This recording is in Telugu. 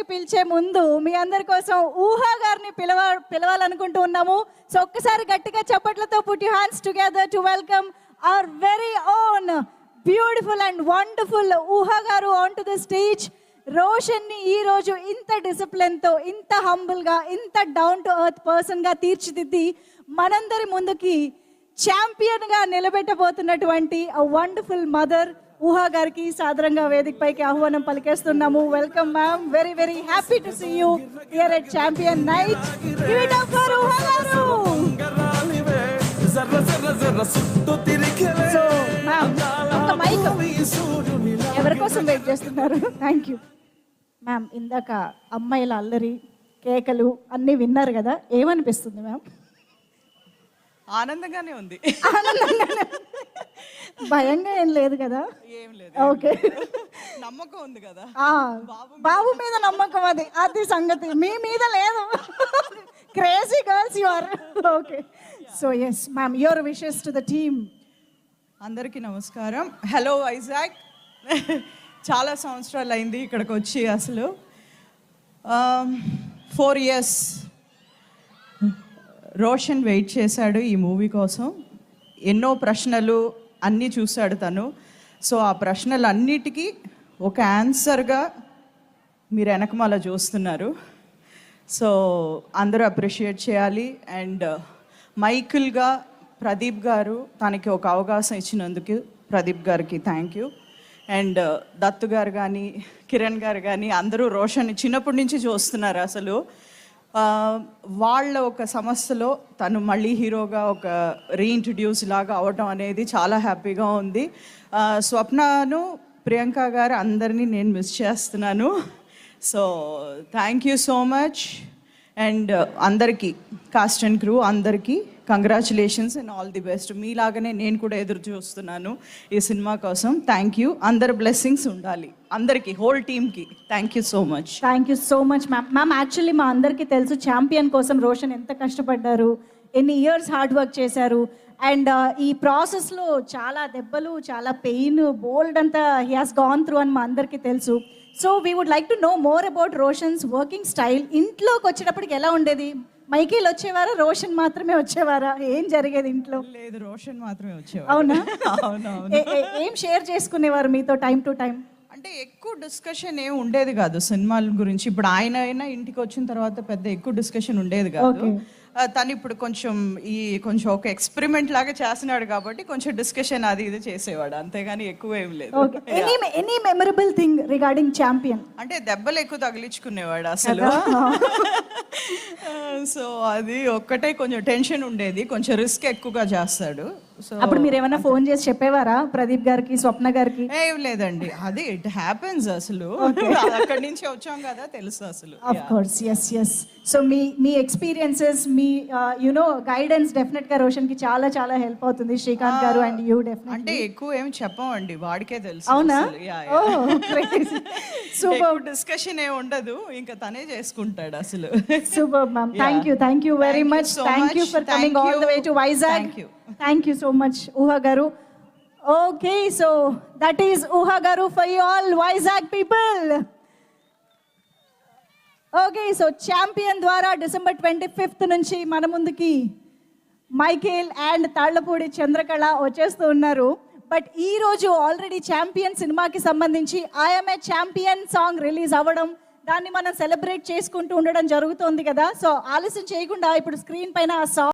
దగ్గరికి పిలిచే ముందు మీ అందరి కోసం ఊహా గారిని పిలవాలనుకుంటూ ఉన్నాము. సో ఒక్కసారి గట్టిగా చప్పట్లతో put your hands together to welcome our very own beautiful and wonderful ఊహా గారు ఆన్ టు ద స్టేజ్. రోషన్ని ఈ రోజు ఇంత డిసిప్లిన్తో, ఇంత హంబుల్గా, ఇంత డౌన్ టు ఎర్త్ పర్సన్గా తీర్చిదిద్ది మనందరి ముందుకి ఛాంపియన్గా నిలబెట్టబోతున్నటువంటి అ వండర్ఫుల్ మదర్ ఊహా గారికి సాదరంగా వేదిక పైకి ఆహ్వానం పలికేస్తున్నాము. Welcome ma'am, very very happy to see you here at champion night. Give it up for Ooha గారు. సో మ్యామ్, ఒక మైక్ ఎవరి కోసం వెయిట్ చేస్తున్నారు? Thank you ma'am. ఇందాక అమ్మాయిల అల్లరి, కేకలు అన్నీ విన్నారు కదా, ఏమనిపిస్తుంది మ్యామ్? ఆనందంగానే ఉంది. భయంగా ఏం లేదు కదా? ఏం లేదు. ఓకే, నమ్మకం ఉంది కదా, బాబు మీద నమ్మకం. అది సంగతి, మీ మీద లేదు. Crazy girls you are. Okay, so yes ma'am, your wishes to the team. అందరికీ నమస్కారం. హలో వైజాగ్. చాలా సంవత్సరాలు అయింది ఇక్కడికి వచ్చి. అసలు 4 years రోషన్ వెయిట్ చేశాడు ఈ మూవీ కోసం. ఎన్నో ప్రశ్నలు అన్నీ చూశాడు తను. సో ఆ ప్రశ్నలు అన్నిటికీ ఒక ఆన్సర్గా మీరు వెనకమాల చూస్తున్నారు. సో అందరూ అప్రిషియేట్ చేయాలి. అండ్ మైకిల్గా ప్రదీప్ గారు తనకి ఒక అవకాశం ఇచ్చినందుకు ప్రదీప్ గారికి థ్యాంక్ యూ. అండ్ దత్తు గారు కానీ, కిరణ్ గారు కానీ అందరూ రోషన్ చిన్నప్పటి నుంచి చూస్తున్నారు. అసలు వాళ్ళ ఒక సమస్యలో తను మళ్ళీ హీరోగా ఒక రీఇంట్రడ్యూస్ లాగా అవడం అనేది చాలా హ్యాపీగా ఉంది. స్వప్నను, ప్రియాంక గారు అందరినీ నేను మిస్ చేస్తున్నాను. So thank you so much. And అందరికీ, కాస్ట్ అండ్ క్రూ అందరికీ congratulations and all the best. మీలాగానే నేను కూడా ఎదురు చూస్తున్నాను ఈ సినిమా కోసం. Thank you. అందరి బ్లెస్సింగ్స్ ఉండాలి అందరికీ, హోల్ టీమ్కి. Thank you so much. Thank you so much ma'am. Ma'am, actually మా అందరికీ తెలుసు ఛాంపియన్ కోసం రోషన్ ఎంత కష్టపడ్డారు, ఎన్ని ఇయర్స్ హార్డ్ వర్క్ చేశారు. అండ్ ఈ ప్రాసెస్లో చాలా దెబ్బలు, చాలా పెయిన్, బోల్డ్ అంతా హీ హాస్ గాన్ త్రూ అని మా అందరికీ తెలుసు. So we would like to know more about Roshan's working style. ఇంట్లోకి వచ్చేటప్పటికి ఎలా ఉండేది? మైకేల్ వచ్చేవారా, రోషన్ మాత్రమే వచ్చేవారా? ఏం జరిగేది ఇంట్లో? లేదు, రోషన్ మాత్రమే వచ్చేవారు. అవునా? అవునవును. ఏం షేర్ చేసుకునేవారు మీతో టైం టు టైం? అంటే ఎక్కువ డిస్కషన్ ఏం ఉండేది కాదు సినిమాల గురించి. ఇప్పుడు ఆయన అయినా ఇంటికి వచ్చిన తర్వాత పెద్ద ఎక్కువ డిస్కషన్ ఉండేది కాదు. తను ఇప్పుడు కొంచెం ఒక ఎక్స్పెరిమెంట్ లాగా చేస్తున్నాడు కాబట్టి కొంచెం డిస్కషన్ అది ఇది చేసేవాడు, అంతేగాని ఎక్కువ ఏం లేదు. Any memorable thing regarding champion? అంటే దెబ్బలు ఎక్కువ తగిలించుకునేవాడు అసలు. సో అది ఒక్కటే కొంచెం టెన్షన్ ఉండేది, కొంచెం రిస్క్ ఎక్కువగా చేస్తాడు. సో అప్పుడు మీరు ఏమైనా ఫోన్ చేసి చెప్పేవారా ప్రదీప్ గారికి, స్వప్న గారికి? ఏం లేదండి, అది ఇట్ హ్యాపెన్స్. అసలు అక్కడి నుంచి వచ్చాం కదా, తెలుసు అసలు. Of course, yes yes. So మీ ఎక్స్పీరియన్సెస్, మీ యునో గైడెన్స్ డెఫినెట్ గా రోషన్ కి చాలా చాలా హెల్ప్ అవుతుంది. శ్రీకాంత్ గారు అండ్ యూ డెఫినెట్. అంటే ఎక్కువ ఏం చెప్పమండి, వాడికే తెలుసు. అవునా? సూపర్. డిస్కషన్ ఏ ఉండదు, ఇంకా తనే చేసుకుంటాడు అసలు. Super ma'am, thank you very much. Thank you for coming all the way to Vizag. Thank you so much, Uha Garu. Okay, so that is Uha Garu for you all Vizag people. Okay, so champion ద్వారా December 25th నుంచి మన ముందుకి మైకేల్ అండ్ తాళ్లపూడి చంద్రకళ వచ్చేస్తూ ఉన్నారు. బట్ ఈ రోజు ఆల్రెడీ ఛాంపియన్ సినిమాకి సంబంధించి I'm a champion song release అవ్వడం, దాన్ని మనం సెలబ్రేట్ చేసుకుంటూ ఉండడం జరుగుతోంది కదా. సో ఆలస్యం చేయకుండా ఇప్పుడు స్క్రీన్ పైన ఆ సాంగ్